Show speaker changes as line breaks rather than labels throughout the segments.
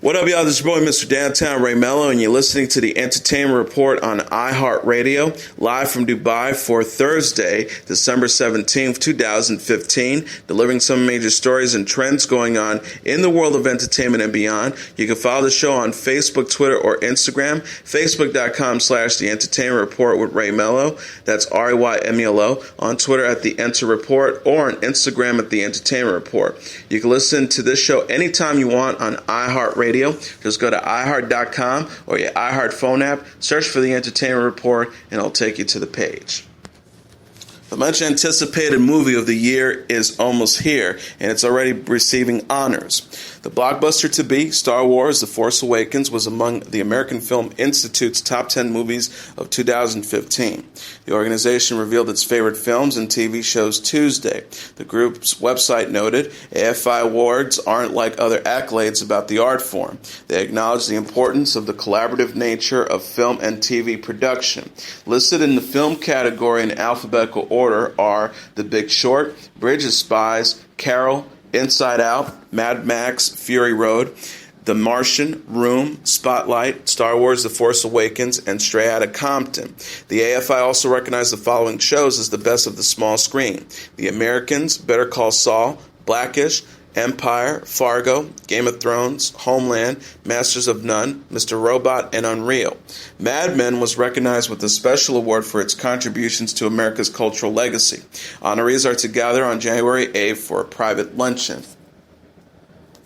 What up, y'all? This is your boy, Mr. Downtown Ray Melo, and you're listening to the Entertainment Report on iHeartRadio, live from Dubai for Thursday, December 17th, 2015, delivering some major stories and trends going on in the world of entertainment and beyond. You can follow the show on Facebook, Twitter, or Instagram, facebook.com/The Entertainment Report with Ray Melo. That's RAYMELO. On Twitter at The Enter Report, or on Instagram at The Entertainment Report. You can listen to this show anytime you want on iHeartRadio. Just go to iHeart.com or your iHeart phone app, search for The Entertainment Report, and it'll take you to the page. The much anticipated movie of the year is almost here, and it's already receiving honors. The blockbuster to be, Star Wars: The Force Awakens, was among the American Film Institute's top 10 movies of 2015. The organization revealed its favorite films and TV shows Tuesday. The group's website noted, AFI awards aren't like other accolades about the art form. They acknowledge the importance of the collaborative nature of film and TV production. Listed in the film category in alphabetical order are The Big Short, Bridge of Spies, Carol, Inside Out, Mad Max, Fury Road, The Martian, Room, Spotlight, Star Wars: The Force Awakens, and Straight Outta Compton. The AFI also recognized the following shows as the best of the small screen: The Americans, Better Call Saul, Blackish, Empire, Fargo, Game of Thrones, Homeland, Masters of None, Mr. Robot, and Unreal. Mad Men was recognized with a special award for its contributions to America's cultural legacy. Honorees are to gather on January 8th for a private luncheon.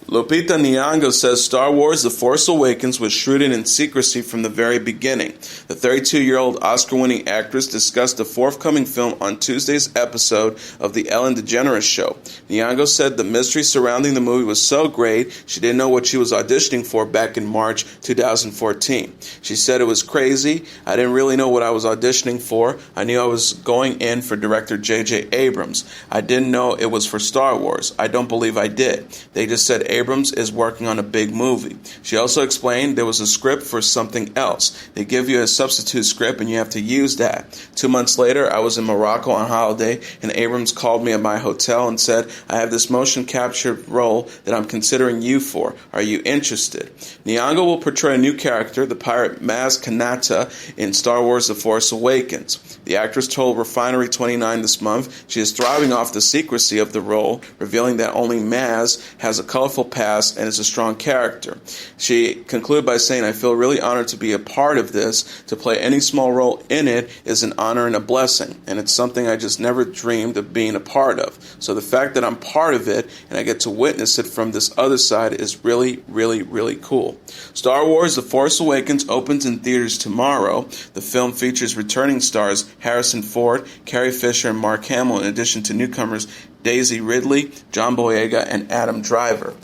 Lupita Nyong'o says Star Wars: The Force Awakens was shooted in secrecy from the very beginning. The 32-year-old Oscar-winning actress discussed the forthcoming film on Tuesday's episode of The Ellen DeGeneres Show. Nyong'o said the mystery surrounding the movie was so great she didn't know what she was auditioning for back in March 2014. She said it was crazy. I didn't really know what I was auditioning for. I knew I was going in for director J.J. Abrams. I didn't know it was for Star Wars. I don't believe I did. They just said Abrams is working on a big movie. She also explained there was a script for something else. They give you a substitute script and you have to use that. 2 months later, I was in Morocco on holiday and Abrams called me at my hotel and said, I have this motion capture role that I'm considering you for. Are you interested? Nyong'o will portray a new character, the pirate Maz Kanata, in Star Wars: The Force Awakens. The actress told Refinery 29 this month she is thriving off the secrecy of the role, revealing that only Maz has a colorful past and is a strong character. She concluded by saying, I feel really honored to be a part of this. To play any small role in it is an honor and a blessing, and it's something I just never dreamed of being a part of. So the fact that I'm part of it and I get to witness it from this other side is really, really, really cool. Star Wars: The Force Awakens opens in theaters tomorrow. The film features returning stars Harrison Ford, Carrie Fisher, and Mark Hamill, in addition to newcomers Daisy Ridley, John Boyega, and Adam Driver.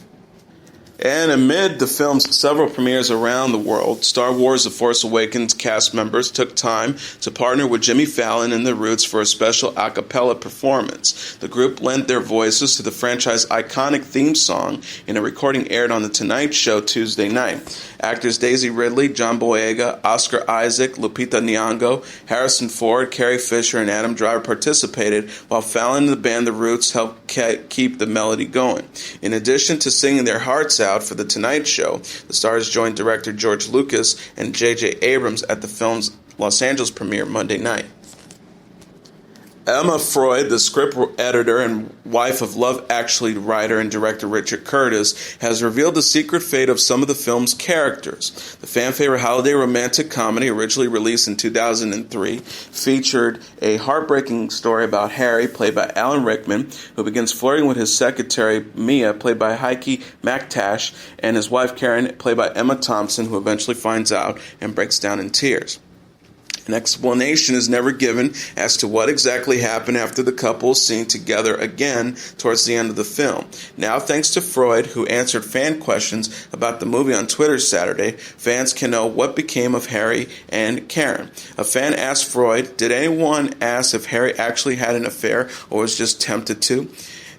And amid the film's several premieres around the world, Star Wars: The Force Awakens cast members took time to partner with Jimmy Fallon and The Roots for a special acapella performance. The group lent their voices to the franchise's iconic theme song in a recording aired on The Tonight Show Tuesday night. Actors Daisy Ridley, John Boyega, Oscar Isaac, Lupita Nyong'o, Harrison Ford, Carrie Fisher, and Adam Driver participated, while Fallon and the band The Roots helped keep the melody going. In addition to singing their hearts out for The Tonight Show, the stars joined director George Lucas and J.J. Abrams at the film's Los Angeles premiere Monday night. Emma Freud, the script editor and wife of Love Actually writer and director Richard Curtis, has revealed the secret fate of some of the film's characters. The fan-favorite holiday romantic comedy, originally released in 2003, featured a heartbreaking story about Harry, played by Alan Rickman, who begins flirting with his secretary Mia, played by Heike McTash, and his wife Karen, played by Emma Thompson, who eventually finds out and breaks down in tears. An explanation is never given as to what exactly happened after the couple was seen together again towards the end of the film. Now, thanks to Freud, who answered fan questions about the movie on Twitter Saturday, fans can know what became of Harry and Karen. A fan asked Freud, did anyone ask if Harry actually had an affair or was just tempted to?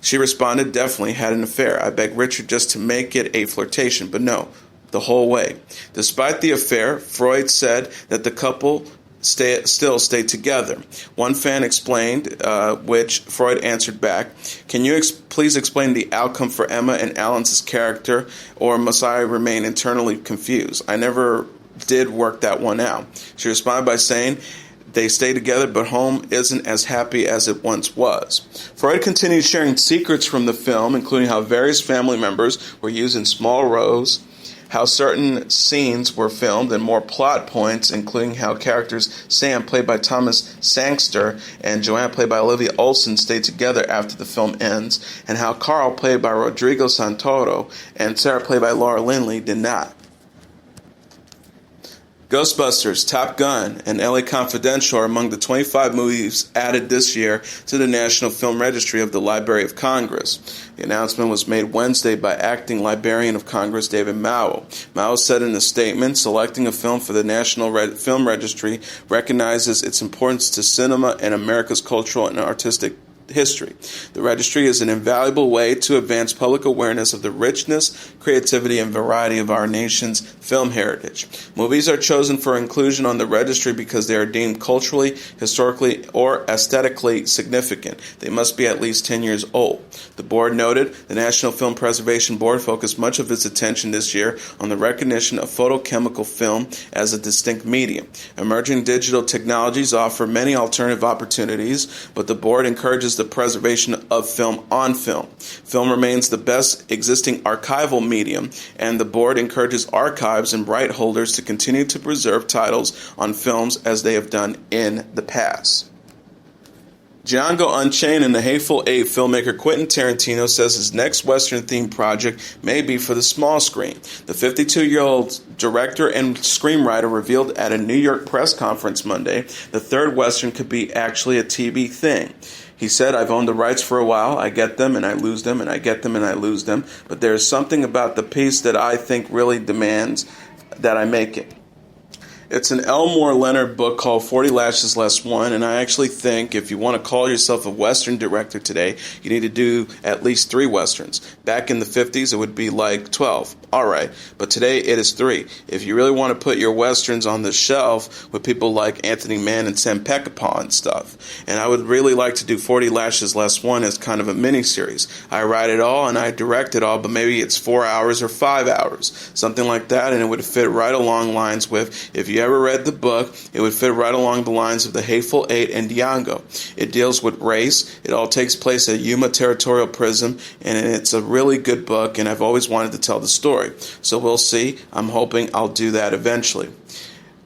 She responded, definitely had an affair. I begged Richard just to make it a flirtation, but no, the whole way. Despite the affair, Freud said that the couple still stay together. One fan explained, which Freud answered back, "Can you please explain the outcome for Emma and Alan's character, or must I remain internally confused? I never did work that one out." She responded by saying, "They stay together, but home isn't as happy as it once was." Freud continued sharing secrets from the film, including how various family members were used in small roles, how certain scenes were filmed, and more plot points, including how characters Sam, played by Thomas Sangster, and Joanne, played by Olivia Olson, stayed together after the film ends, and how Carl, played by Rodrigo Santoro, and Sarah, played by Laura Linney, did not. Ghostbusters, Top Gun, and LA Confidential are among the 25 movies added this year to the National Film Registry of the Library of Congress. The announcement was made Wednesday by Acting Librarian of Congress David Melo. Melo said in a statement, "Selecting a film for the National Film Registry recognizes its importance to cinema and America's cultural and artistic history. The registry is an invaluable way to advance public awareness of the richness, creativity, and variety of our nation's film heritage. Movies are chosen for inclusion on the registry because they are deemed culturally, historically, or aesthetically significant. They must be at least 10 years old." The board noted the National Film Preservation Board focused much of its attention this year on the recognition of photochemical film as a distinct medium. Emerging digital technologies offer many alternative opportunities, but the board encourages the preservation of film on film. Film remains the best existing archival medium, and the board encourages archives and right holders to continue to preserve titles on films as they have done in the past. Django Unchained and The Hateful Eight filmmaker Quentin Tarantino says his next Western-themed project may be for the small screen. The 52-year-old director and screenwriter revealed at a New York press conference Monday the third Western could be actually a TV thing. He said, "I've owned the rights for a while. I get them and I lose them, and I get them and I lose them. But there's something about the piece that I think really demands that I make it." It's an Elmore Leonard book called 40 Lashes Less One, and I actually think if you want to call yourself a Western director today, you need to do at least 3 Westerns. Back in the 50s, it would be like 12. All right, but today it is 3. If you really want to put your Westerns on the shelf with people like Anthony Mann and Sam Peckinpah and stuff, and I would really like to do 40 Lashes Less One as kind of a miniseries. I write it all and I direct it all, but maybe it's 4 hours or 5 hours, something like that, and it would fit right along lines with, if you ever read the book, it would fit right along the lines of The Hateful Eight and Django. It deals with race. It all takes place at Yuma Territorial Prison, and it's a really good book, and I've always wanted to tell the story. So we'll see. I'm hoping I'll do that eventually.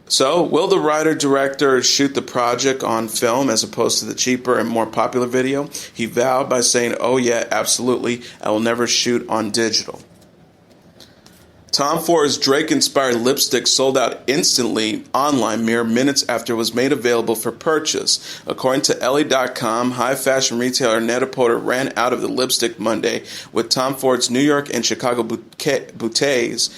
So, will the writer-director shoot the project on film as opposed to the cheaper and more popular video? He vowed by saying, "Oh yeah, absolutely, I will never shoot on digital." Tom Ford's Drake-inspired lipstick sold out instantly online mere minutes after it was made available for purchase. According to Elle.com, high-fashion retailer Net-a-Porter ran out of the lipstick Monday, with Tom Ford's New York and Chicago boutiques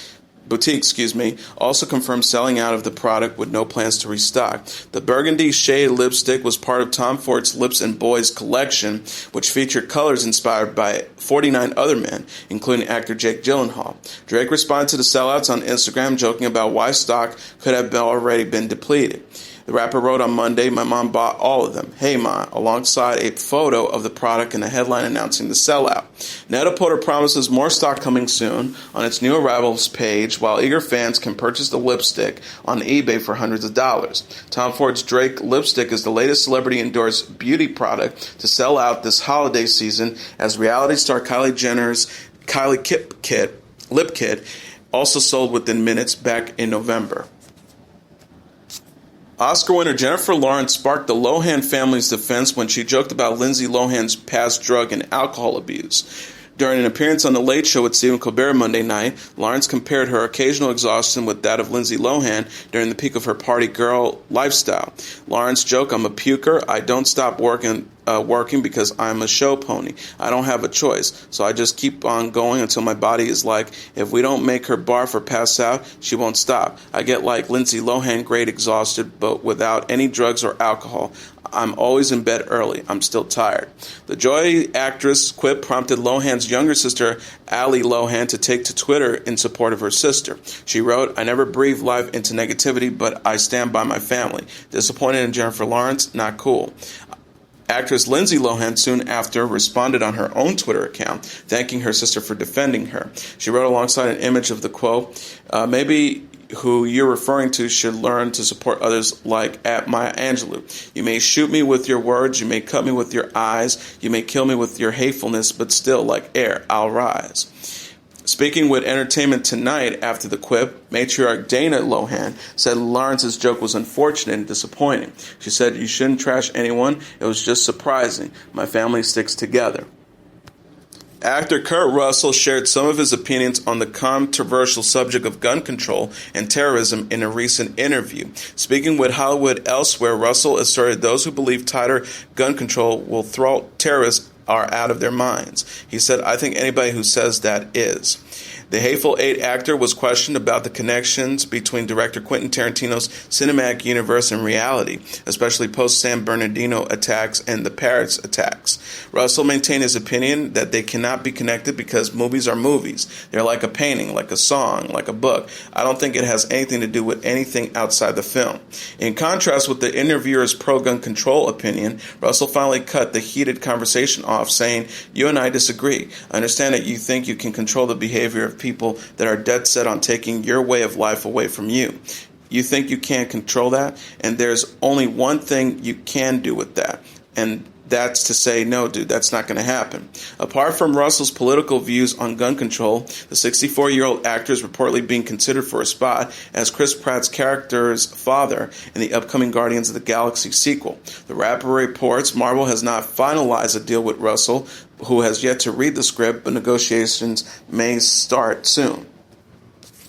also confirmed selling out of the product with no plans to restock. The burgundy shade lipstick was part of Tom Ford's Lips and Boys collection, which featured colors inspired by 49 other men, including actor Jake Gyllenhaal. Drake responded to the sellouts on Instagram, joking about why stock could have already been depleted. The rapper wrote on Monday, "My mom bought all of them. Hey Ma," alongside a photo of the product and a headline announcing the sellout. Net-a-Porter promises more stock coming soon on its new arrivals page, while eager fans can purchase the lipstick on eBay for hundreds of dollars. Tom Ford's Drake lipstick is the latest celebrity-endorsed beauty product to sell out this holiday season, as reality star Kylie Jenner's lip kit also sold within minutes back in November. Oscar winner Jennifer Lawrence sparked the Lohan family's defense when she joked about Lindsay Lohan's past drug and alcohol abuse. During an appearance on The Late Show with Stephen Colbert Monday night, Lawrence compared her occasional exhaustion with that of Lindsay Lohan during the peak of her party girl lifestyle. Lawrence joked, "I'm a puker. I don't stop working because I'm a show pony. I don't have a choice, so I just keep on going until my body is like, if we don't make her barf or pass out, she won't stop. I get like Lindsay Lohan, great exhausted, but without any drugs or alcohol. I'm always in bed early. I'm still tired. The Joy actress quip prompted Lohan's younger sister, Ali Lohan, to take to Twitter in support of her sister. She wrote, "I never breathe life into negativity, but I stand by my family. Disappointed in Jennifer Lawrence? Not cool." Actress Lindsay Lohan soon after responded on her own Twitter account, thanking her sister for defending her. She wrote alongside an image of the quote, "Maybe who you're referring to should learn to support others like at Maya Angelou. You may shoot me with your words, you may cut me with your eyes, you may kill me with your hatefulness, but still, like air, I'll rise." Speaking with Entertainment Tonight after the quip, matriarch Dana Lohan said Lawrence's joke was unfortunate and disappointing. She said, "You shouldn't trash anyone. It was just surprising. My family sticks together." Actor Kurt Russell shared some of his opinions on the controversial subject of gun control and terrorism in a recent interview. Speaking with Hollywood Elsewhere, Russell asserted those who believe tighter gun control will thwart terrorists are out of their minds. He said, "I think anybody who says that is." The Hateful Eight actor was questioned about the connections between director Quentin Tarantino's cinematic universe and reality, especially post-San Bernardino attacks and the Paris attacks. Russell maintained his opinion that they cannot be connected because movies are movies. They're like a painting, like a song, like a book. I don't think it has anything to do with anything outside the film. In contrast with the interviewer's pro-gun control opinion, Russell finally cut the heated conversation off, saying, "You and I disagree. I understand that you think you can control the behavior of people that are dead set on taking your way of life away from you. You think you can't control that, and there's only one thing you can do with that, and that's to say, no, dude, that's not going to happen." Apart from Russell's political views on gun control, the 64-year-old actor is reportedly being considered for a spot as Chris Pratt's character's father in the upcoming Guardians of the Galaxy sequel. The rapper reports Marvel has not finalized a deal with Russell, who has yet to read the script, but negotiations may start soon.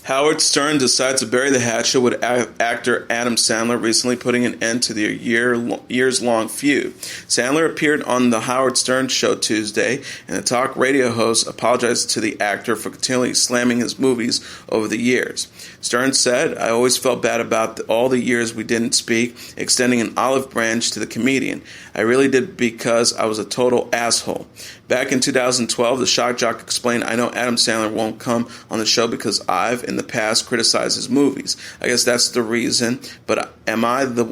Howard Stern decides to bury the hatchet with actor Adam Sandler, recently putting an end to their years-long feud. Sandler appeared on the Howard Stern Show Tuesday, and the talk radio host apologized to the actor for continually slamming his movies over the years. Stern said, "I always felt bad about all the years we didn't speak, extending an olive branch to the comedian. I really did because I was a total asshole." Back in 2012, the shock jock explained, "I know Adam Sandler won't come on the show because I've, in the past, criticized his movies. I guess that's the reason, but am I the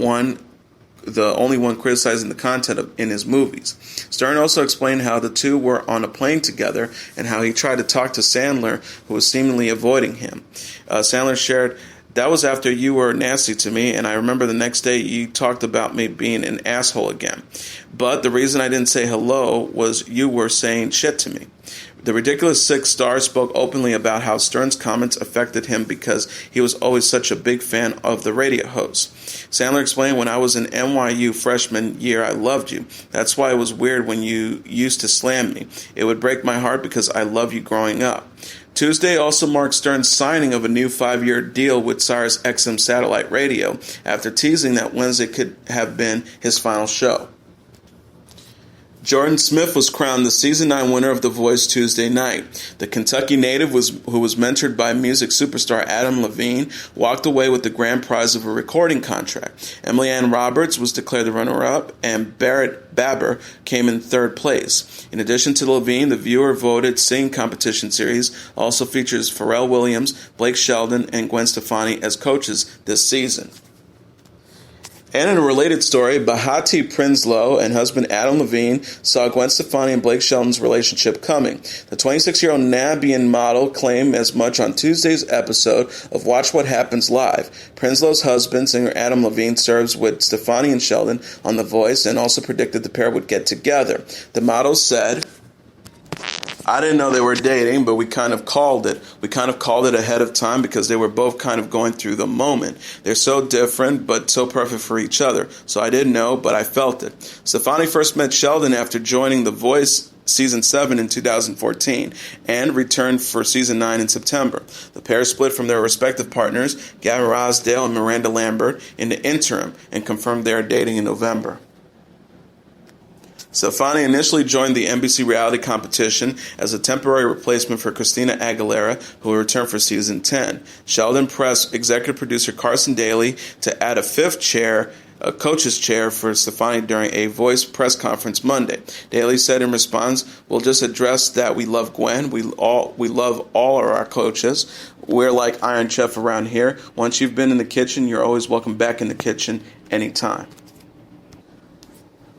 only one criticizing the content in his movies?" Stern also explained how the two were on a plane together and how he tried to talk to Sandler, who was seemingly avoiding him. Sandler shared, "That was after you were nasty to me, and I remember the next day you talked about me being an asshole again. But the reason I didn't say hello was you were saying shit to me." The Ridiculous Six star spoke openly about how Stern's comments affected him because he was always such a big fan of the radio host. Sandler explained, "When I was in NYU freshman year, I loved you. That's why it was weird when you used to slam me. It would break my heart because I loved you growing up." Tuesday also marked Stern's signing of a new 5-year deal with Sirius XM satellite radio, after teasing that Wednesday could have been his final show. Jordan Smith was crowned the Season 9 winner of The Voice Tuesday night. The Kentucky native, who was mentored by music superstar Adam Levine, walked away with the grand prize of a recording contract. Emily Ann Roberts was declared the runner-up, and Barrett Baber came in third place. In addition to Levine, the viewer-voted singing competition series also features Pharrell Williams, Blake Shelton, and Gwen Stefani as coaches this season. And in a related story, Behati Prinsloo and husband Adam Levine saw Gwen Stefani and Blake Shelton's relationship coming. The 26-year-old Namibian model claimed as much on Tuesday's episode of Watch What Happens Live. Prinsloo's husband, singer Adam Levine, serves with Stefani and Shelton on The Voice and also predicted the pair would get together. The model said, "I didn't know they were dating, but we kind of called it. We kind of called it ahead of time because they were both kind of going through the moment. They're so different, but so perfect for each other. So I didn't know, but I felt it." Stefani first met Sheldon after joining The Voice Season 7 in 2014 and returned for Season 9 in September. The pair split from their respective partners, Gavin Rossdale and Miranda Lambert, in the interim and confirmed they are dating in November. Stefani initially joined the NBC reality competition as a temporary replacement for Christina Aguilera, who will return for Season 10. Sheldon pressed executive producer Carson Daly to add a fifth chair coach's chair for Stefani during a Voice press conference Monday. Daly said in response, "We'll just address that we love Gwen. We love all of our coaches. We're like Iron Chef around here. Once you've been in the kitchen, you're always welcome back in the kitchen anytime."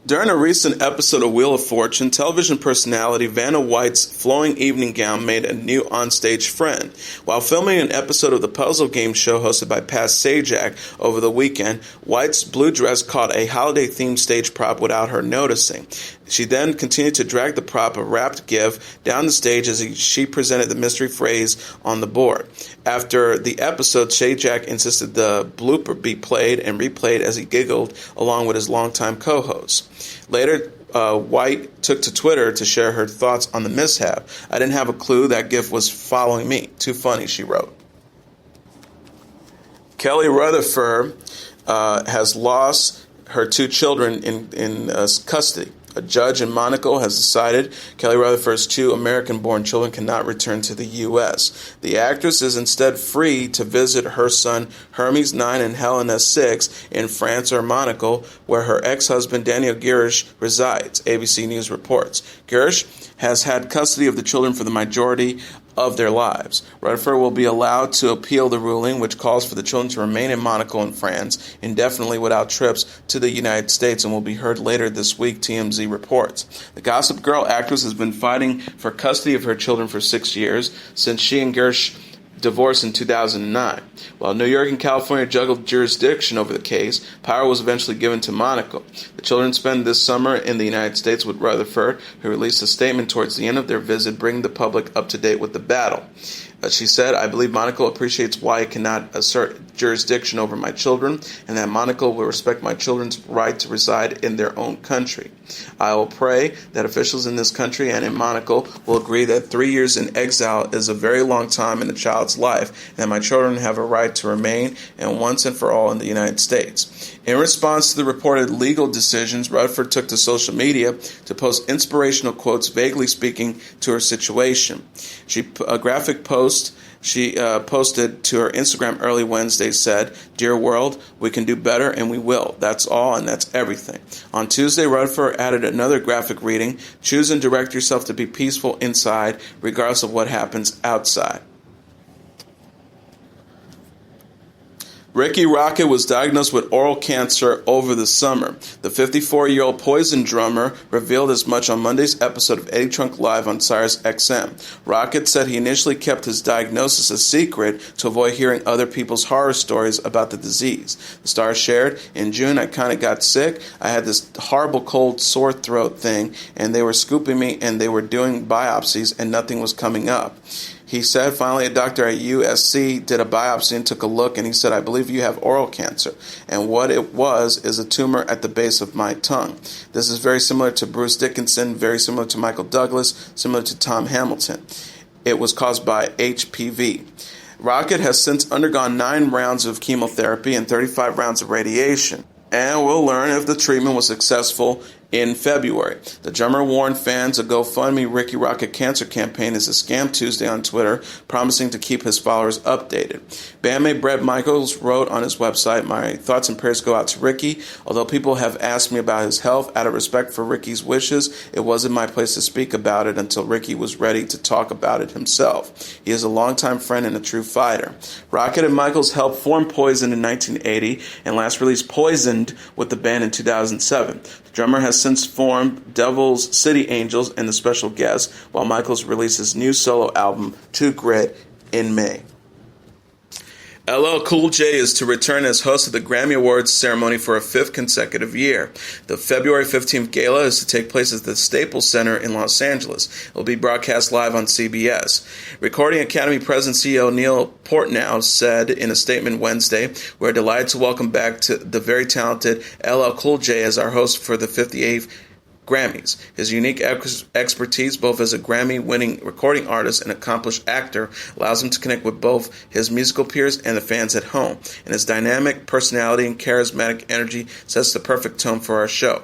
During a recent episode of Wheel of Fortune, television personality Vanna White's flowing evening gown made a new onstage friend. While filming an episode of the puzzle game show hosted by Pat Sajak over the weekend, White's blue dress caught a holiday-themed stage prop without her noticing. She then continued to drag the prop, a wrapped gift, down the stage as she presented the mystery phrase on the board. After the episode, Sajak insisted the blooper be played and replayed as he giggled along with his longtime co-host. Later, White took to Twitter to share her thoughts on the mishap. "I didn't have a clue that gift was following me. Too funny," she wrote. Kelly Rutherford has lost her two children in custody. A judge in Monaco has decided Kelly Rutherford's two American-born children cannot return to the U.S. The actress is instead free to visit her son Hermes, 9, and Helena, 6, in France or Monaco, where her ex-husband Daniel Girish resides, ABC News reports. Girish has had custody of the children for the majority of their lives. Rutherford will be allowed to appeal the ruling, which calls for the children to remain in Monaco and France indefinitely without trips to the United States, and will be heard later this week, TMZ reports. The Gossip Girl actress has been fighting for custody of her children for 6 years, since she and Girish divorced in 2009. While New York and California juggled jurisdiction over the case, power was eventually given to Monaco. The children spend this summer in the United States with Rutherford, who released a statement towards the end of their visit, bringing the public up to date with the battle. She said, "I believe Monaco appreciates why it cannot assert jurisdiction over my children, and that Monaco will respect my children's right to reside in their own country. I will pray that officials in this country and in Monaco will agree that 3 years in exile is a very long time in a child's life, and that my children have a right to remain and once and for all in the United States." In response to the reported legal decisions, Rutherford took to social media to post inspirational quotes vaguely speaking to her situation. A graphic post she posted to her Instagram early Wednesday said, "Dear world, we can do better and we will. That's all and that's everything." On Tuesday, Rutherford added another graphic reading, "Choose and direct yourself to be peaceful inside, regardless of what happens outside." Rikki Rockett was diagnosed with oral cancer over the summer. The 54-year-old Poison drummer revealed as much on Monday's episode of Eddie Trunk Live on Sirius XM. Rockett said he initially kept his diagnosis a secret to avoid hearing other people's horror stories about the disease. The star shared, "In June, I kind of got sick. I had this horrible cold sore throat thing, and they were scooping me, and they were doing biopsies, and nothing was coming up." He said, "Finally, a doctor at USC did a biopsy and took a look, and he said, 'I believe you have oral cancer.' And what it was is a tumor at the base of my tongue. This is very similar to Bruce Dickinson, very similar to Michael Douglas, similar to Tom Hamilton. It was caused by HPV." Rockett has since undergone 9 rounds of chemotherapy and 35 rounds of radiation, and we'll learn if the treatment was successful in February. The drummer warned fans a GoFundMe Rikki Rockett cancer campaign is a scam Tuesday on Twitter, promising to keep his followers updated. Bandmate Bret Michaels wrote on his website, "My thoughts and prayers go out to Rikki. Although people have asked me about his health, out of respect for Ricky's wishes, it wasn't my place to speak about it until Rikki was ready to talk about it himself. He is a longtime friend and a true fighter." Rockett and Michaels helped form Poison in 1980 and last released Poisoned with the band in 2007. The drummer has since formed Devil's City Angels and the Special Guest, while Michaels released his new solo album, To Grit, in May. LL Cool J is to return as host of the Grammy Awards ceremony for a 5th consecutive year. The February 15th gala is to take place at the Staples Center in Los Angeles. It will be broadcast live on CBS. Recording Academy President CEO Neil Portnow said in a statement Wednesday, "We're delighted to welcome back to the very talented LL Cool J as our host for the 58th Grammys. His unique expertise, both as a Grammy-winning recording artist and accomplished actor, allows him to connect with both his musical peers and the fans at home. And his dynamic personality and charismatic energy sets the perfect tone for our show."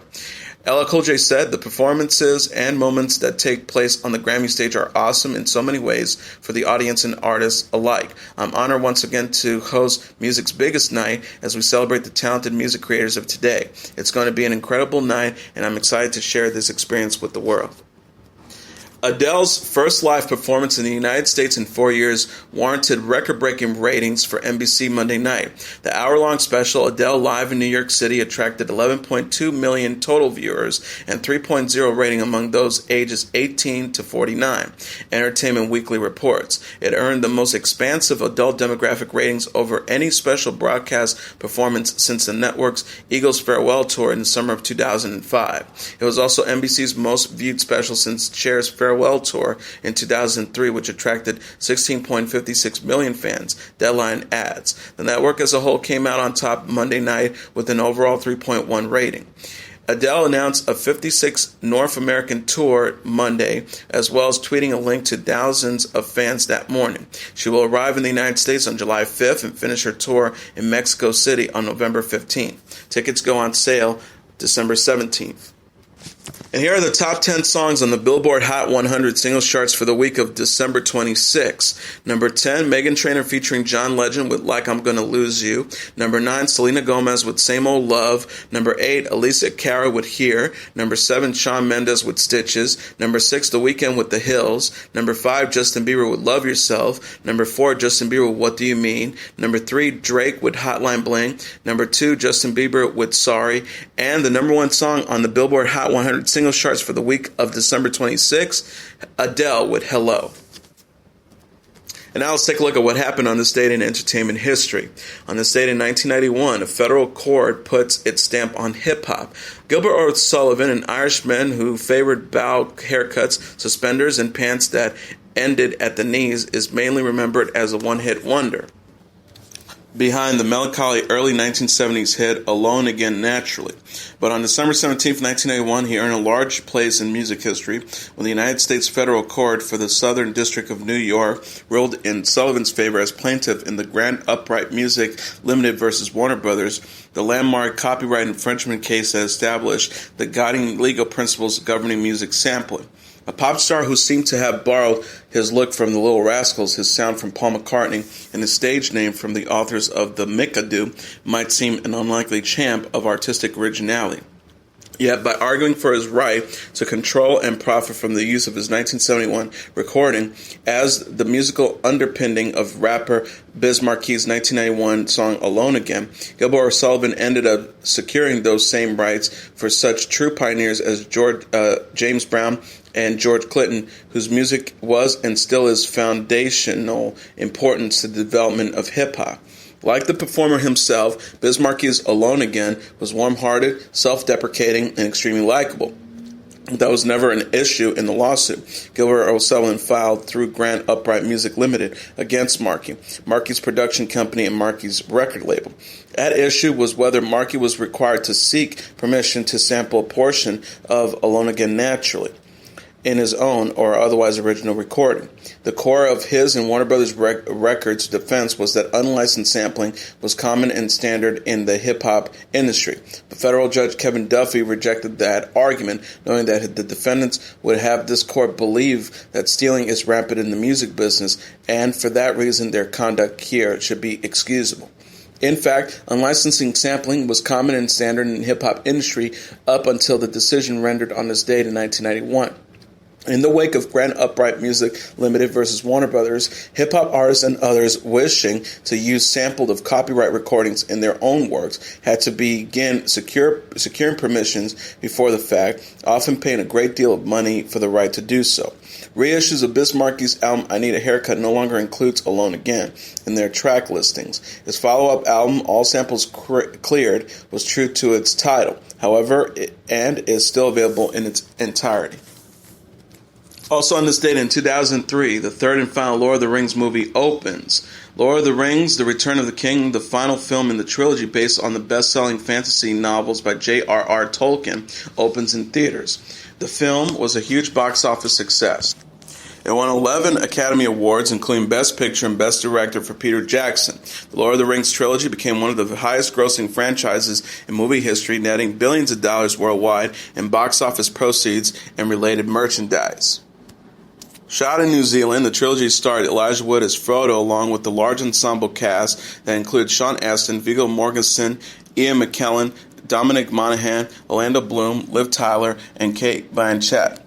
LL Cool J said, "The performances and moments that take place on the Grammy stage are awesome in so many ways for the audience and artists alike. I'm honored once again to host music's biggest night as we celebrate the talented music creators of today. It's going to be an incredible night, and I'm excited to share this experience with the world." Adele's first live performance in the United States in 4 years warranted record-breaking ratings for NBC Monday night. The hour-long special, Adele Live in New York City, attracted 11.2 million total viewers and 3.0 rating among those ages 18 to 49, Entertainment Weekly reports. It earned the most expansive adult demographic ratings over any special broadcast performance since the network's Eagles Farewell Tour in the summer of 2005. It was also NBC's most viewed special since Cher's Farewell Tour in 2003, which attracted 16.56 million fans, Deadline adds. The network as a whole came out on top Monday night with an overall 3.1 rating. Adele announced a 56 North American tour Monday, as well as tweeting a link to thousands of fans that morning. She will arrive in the United States on July 5th and finish her tour in Mexico City on November 15th. Tickets go on sale December 17th. And here are the top 10 songs on the Billboard Hot 100 singles charts for the week of December 26. Number 10, Meghan Trainor featuring John Legend with Like I'm Gonna Lose You. Number 9, Selena Gomez with Same Old Love. Number 8, Alicia Cara with Here. Number 7, Shawn Mendes with Stitches. Number 6, The Weeknd with The Hills. Number 5, Justin Bieber with Love Yourself. Number 4, Justin Bieber with What Do You Mean. Number 3, Drake with Hotline Bling. Number 2, Justin Bieber with Sorry. And the number 1 song on the Billboard Hot 100 singles charts for the week of December 26, Adele with Hello. And now let's take a look at what happened on this date in entertainment history. On this date in 1991, a federal court puts its stamp on hip-hop. Gilbert O'Sullivan, an Irishman who favored bow haircuts, suspenders, and pants that ended at the knees, is mainly remembered as a one-hit wonder behind the melancholy early 1970s hit Alone Again Naturally. But on December 17, 1981, he earned a large place in music history when the United States Federal Court for the Southern District of New York ruled in Sullivan's favor as plaintiff in the Grand Upright Music Limited versus Warner Brothers, the landmark copyright infringement case that established the guiding legal principles governing music sampling. A pop star who seemed to have borrowed his look from the Little Rascals, his sound from Paul McCartney, and his stage name from the authors of The Mikado might seem an unlikely champ of artistic originality. Yet, by arguing for his right to control and profit from the use of his 1971 recording as the musical underpinning of rapper Biz Marquis' 1991 song Alone Again, Gilbert O'Sullivan ended up securing those same rights for such true pioneers as James Brown and George Clinton, whose music was and still is foundational importance to the development of hip-hop. Like the performer himself, Biz Marquis' Alone Again was warm-hearted, self-deprecating, and extremely likable. That was never an issue in the lawsuit Gilbert O'Sullivan filed through Grand Upright Music Limited against Marquis, Marquis' production company, and Marquis' record label. At issue was whether Marquis was required to seek permission to sample a portion of Alone Again Naturally in his own or otherwise original recording. The core of his and Warner Brothers Records' defense was that unlicensed sampling was common and standard in the hip-hop industry. But federal judge Kevin Duffy rejected that argument, knowing that the defendants would have this court believe that stealing is rampant in the music business, and for that reason their conduct here should be excusable. In fact, unlicensing sampling was common and standard in the hip-hop industry up until the decision rendered on this date in 1991. In the wake of Grand Upright Music Limited versus Warner Brothers, hip-hop artists and others wishing to use sampled of copyright recordings in their own works had to begin securing permissions before the fact, often paying a great deal of money for the right to do so. Reissues of Biz Marquis' album I Need a Haircut no longer includes Alone Again in their track listings. His follow-up album, All Samples Cleared, was true to its title, however, and is still available in its entirety. Also on this date in 2003, the third and final Lord of the Rings movie opens. Lord of the Rings, The Return of the King, the final film in the trilogy based on the best-selling fantasy novels by J.R.R. Tolkien, opens in theaters. The film was a huge box office success. It won 11 Academy Awards, including Best Picture and Best Director for Peter Jackson. The Lord of the Rings trilogy became one of the highest-grossing franchises in movie history, netting billions of dollars worldwide in box office proceeds and related merchandise. Shot in New Zealand, the trilogy starred Elijah Wood as Frodo, along with the large ensemble cast that included Sean Astin, Viggo Mortensen, Ian McKellen, Dominic Monaghan, Orlando Bloom, Liv Tyler, and Kate Blanchett.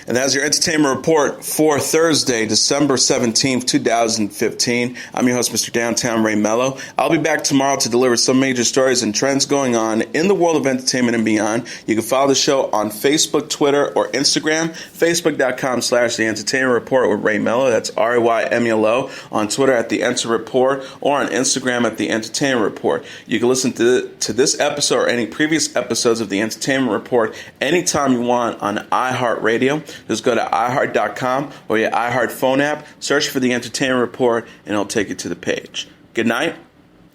And that's your entertainment report for Thursday, December 17th, 2015. I'm your host, Mr. Downtown Ray Melo. I'll be back tomorrow to deliver some major stories and trends going on in the world of entertainment and beyond. You can follow the show on Facebook, Twitter, or Instagram. Facebook.com/The Entertainment Report with Ray Melo. That's RAYMELO. On Twitter at The Enter Report, or on Instagram at The Entertainment Report. You can listen to this episode or any previous episodes of The Entertainment Report anytime you want on iHeartRadio. Just go to iHeart.com or your iHeart phone app, search for The Entertainment Report, and it'll take you to the page. Good night,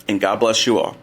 and God bless you all.